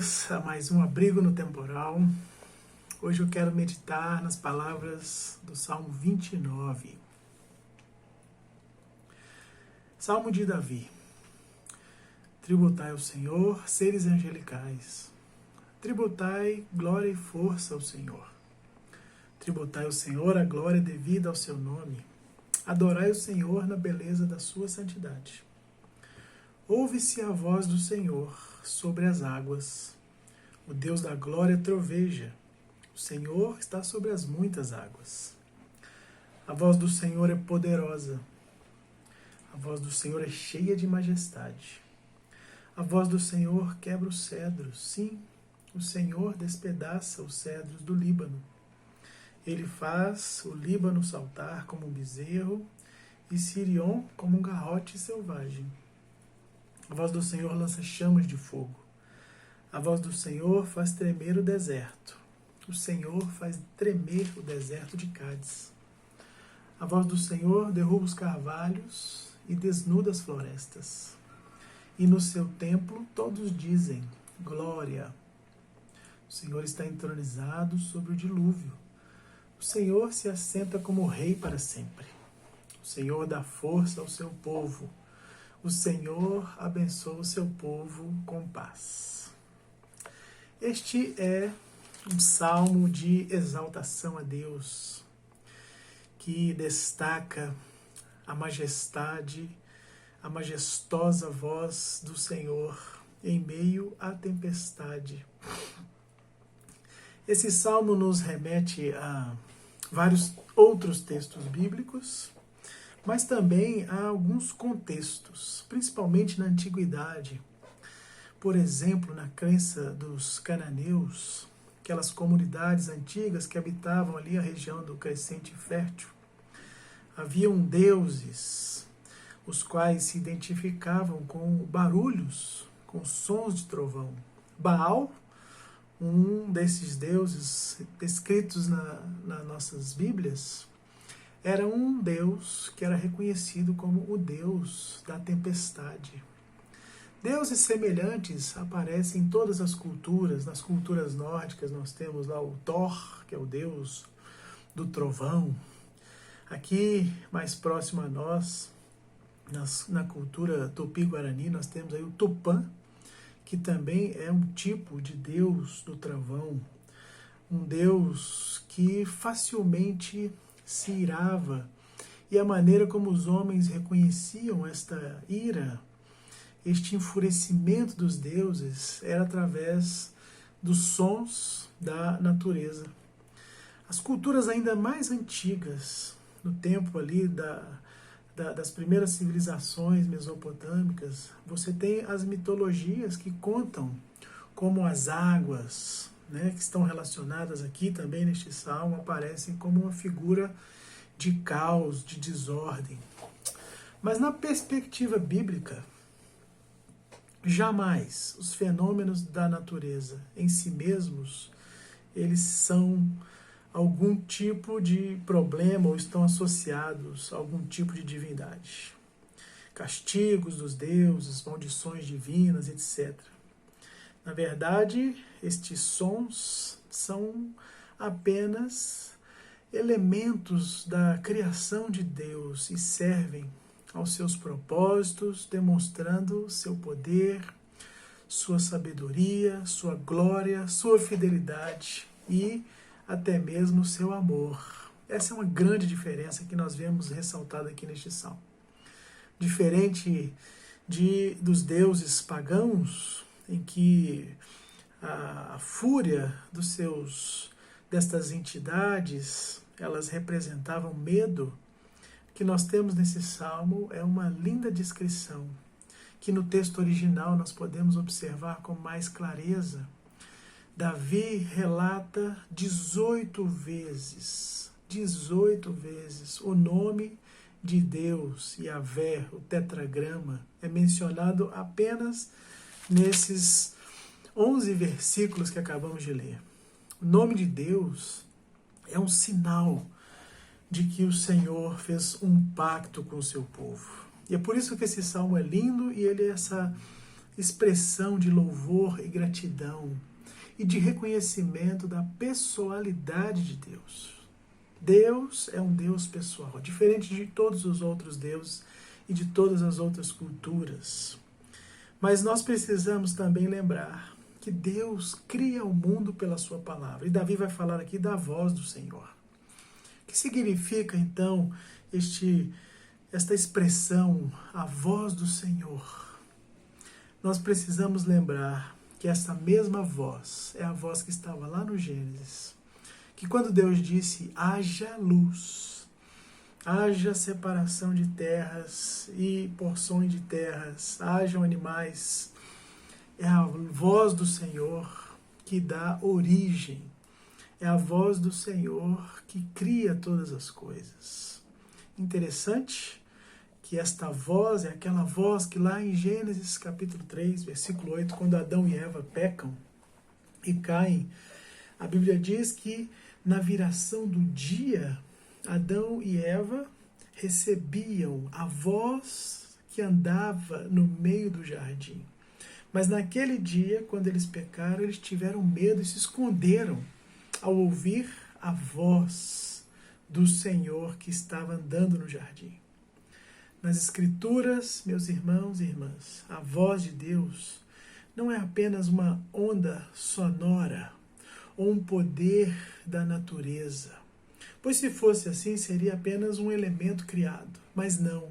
Bem-vindos a mais um Abrigo no Temporal. Hoje eu quero meditar nas palavras do Salmo 29. Salmo de Davi. Tributai ao Senhor, seres angelicais. Tributai glória e força ao Senhor. Tributai ao Senhor a glória devida ao seu nome. Adorai o Senhor na beleza da sua santidade. Ouve-se a voz do Senhor sobre as águas. O Deus da glória troveja. O Senhor está sobre as muitas águas. A voz do Senhor é poderosa. A voz do Senhor é cheia de majestade. A voz do Senhor quebra os cedros. Sim, o Senhor despedaça os cedros do Líbano. Ele faz o Líbano saltar como um bezerro e Sirion como um garrote selvagem. A voz do Senhor lança chamas de fogo. A voz do Senhor faz tremer o deserto. O Senhor faz tremer o deserto de Cádiz. A voz do Senhor derruba os carvalhos e desnuda as florestas. E no seu templo todos dizem: glória. O Senhor está entronizado sobre o dilúvio. O Senhor se assenta como rei para sempre. O Senhor dá força ao seu povo. O Senhor abençoa o seu povo com paz. Este é um salmo de exaltação a Deus, que destaca a majestade, a majestosa voz do Senhor em meio à tempestade. Esse salmo nos remete a vários outros textos bíblicos, mas também há alguns contextos, principalmente na antiguidade. Por exemplo, na crença dos cananeus, aquelas comunidades antigas que habitavam ali a região do Crescente Fértil. Haviam deuses, os quais se identificavam com barulhos, com sons de trovão. Baal, um desses deuses descritos nas nossas Bíblias, era um deus que era reconhecido como o deus da tempestade. Deuses semelhantes aparecem em todas as culturas. Nas culturas nórdicas nós temos lá o Thor, que é o deus do trovão. Aqui, mais próximo a nós, na cultura tupi-guarani, nós temos aí o Tupã, que também é um tipo de deus do trovão. Um deus que facilmente se irava, e a maneira como os homens reconheciam esta ira, este enfurecimento dos deuses, era através dos sons da natureza. As culturas ainda mais antigas, no tempo ali das primeiras civilizações mesopotâmicas, você tem as mitologias que contam como as águas, que estão relacionadas aqui também neste salmo, aparecem como uma figura de caos, de desordem. Mas na perspectiva bíblica, jamais os fenômenos da natureza em si mesmos, eles são algum tipo de problema ou estão associados a algum tipo de divindade. Castigos dos deuses, maldições divinas, etc. Na verdade, estes sons são apenas elementos da criação de Deus e servem aos seus propósitos, demonstrando seu poder, sua sabedoria, sua glória, sua fidelidade e até mesmo seu amor. Essa é uma grande diferença que nós vemos ressaltada aqui neste salmo. Diferente dos deuses pagãos, em que a fúria destas entidades, elas representavam medo, que nós temos nesse salmo é uma linda descrição, que no texto original nós podemos observar com mais clareza. Davi relata 18 vezes o nome de Deus, Yahvé, o tetragrama, é mencionado apenas nesses 11 versículos que acabamos de ler. O nome de Deus é um sinal de que o Senhor fez um pacto com o seu povo. E é por isso que esse salmo é lindo e ele é essa expressão de louvor e gratidão e de reconhecimento da pessoalidade de Deus. Deus é um Deus pessoal, diferente de todos os outros deuses e de todas as outras culturas. Mas nós precisamos também lembrar que Deus cria o mundo pela sua palavra. E Davi vai falar aqui da voz do Senhor. O que significa, então, esta expressão, a voz do Senhor? Nós precisamos lembrar que essa mesma voz é a voz que estava lá no Gênesis. Que quando Deus disse, haja luz, haja separação de terras e porções de terras, hajam animais, é a voz do Senhor que dá origem, é a voz do Senhor que cria todas as coisas. Interessante que esta voz é aquela voz que lá em Gênesis capítulo 3, versículo 8, quando Adão e Eva pecam e caem, a Bíblia diz que na viração do dia, Adão e Eva recebiam a voz que andava no meio do jardim. Mas naquele dia, quando eles pecaram, eles tiveram medo e se esconderam ao ouvir a voz do Senhor que estava andando no jardim. Nas Escrituras, meus irmãos e irmãs, a voz de Deus não é apenas uma onda sonora ou um poder da natureza. Pois se fosse assim, seria apenas um elemento criado. Mas não.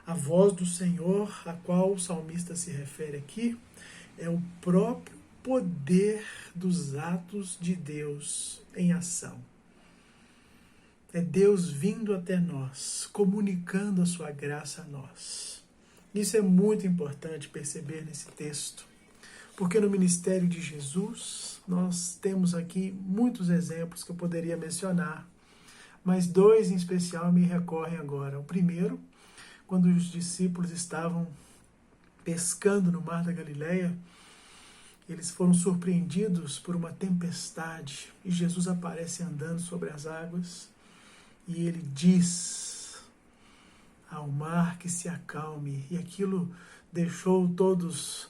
A voz do Senhor, a qual o salmista se refere aqui, é o próprio poder dos atos de Deus em ação. É Deus vindo até nós, comunicando a sua graça a nós. Isso é muito importante perceber nesse texto, porque no ministério de Jesus, nós temos aqui muitos exemplos que eu poderia mencionar, mas dois em especial me recorrem agora. O primeiro, quando os discípulos estavam pescando no mar da Galileia, eles foram surpreendidos por uma tempestade e Jesus aparece andando sobre as águas e ele diz ao mar que se acalme, e aquilo deixou todos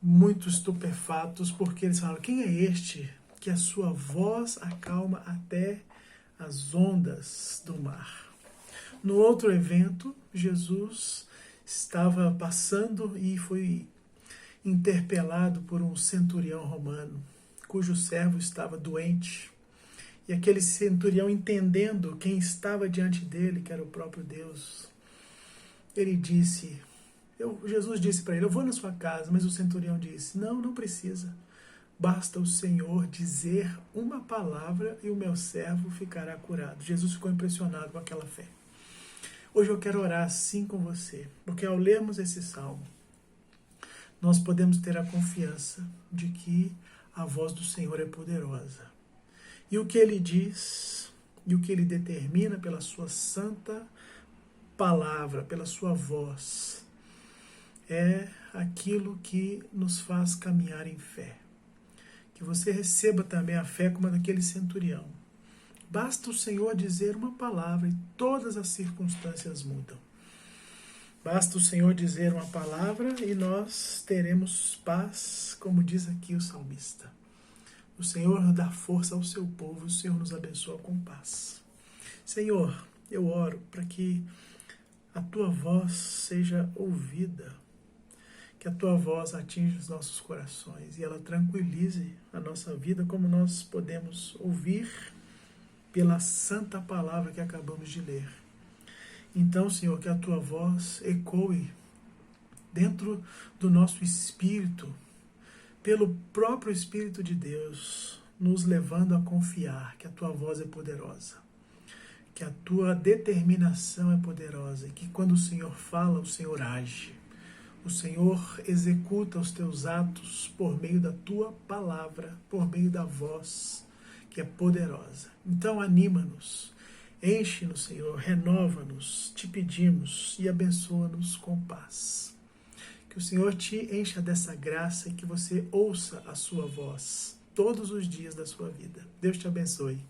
muito estupefatos, porque eles falaram, quem é este que a sua voz acalma até as ondas do mar? No outro evento, Jesus estava passando e foi interpelado por um centurião romano, cujo servo estava doente. E aquele centurião, entendendo quem estava diante dele, que era o próprio Deus, ele disse, Jesus disse para ele, eu vou na sua casa, mas o centurião disse, não precisa. Basta o Senhor dizer uma palavra e o meu servo ficará curado. Jesus ficou impressionado com aquela fé. Hoje eu quero orar assim com você, porque ao lermos esse salmo, nós podemos ter a confiança de que a voz do Senhor é poderosa. E o que ele diz, e o que ele determina pela sua santa palavra, pela sua voz, é aquilo que nos faz caminhar em fé. Que você receba também a fé como a daquele centurião. Basta o Senhor dizer uma palavra e todas as circunstâncias mudam. Basta o Senhor dizer uma palavra e nós teremos paz, como diz aqui o salmista. O Senhor dá força ao seu povo, o Senhor nos abençoa com paz. Senhor, eu oro para que a Tua voz seja ouvida, que a Tua voz atinja os nossos corações e ela tranquilize a nossa vida, como nós podemos ouvir pela santa palavra que acabamos de ler. Então, Senhor, que a Tua voz ecoe dentro do nosso espírito, pelo próprio Espírito de Deus, nos levando a confiar que a Tua voz é poderosa, que a Tua determinação é poderosa, e que quando o Senhor fala, o Senhor age. O Senhor executa os Teus atos por meio da Tua palavra, por meio da voz que é poderosa. Então, anima-nos. Enche-nos, Senhor, renova-nos, te pedimos e abençoa-nos com paz. Que o Senhor te encha dessa graça e que você ouça a sua voz todos os dias da sua vida. Deus te abençoe.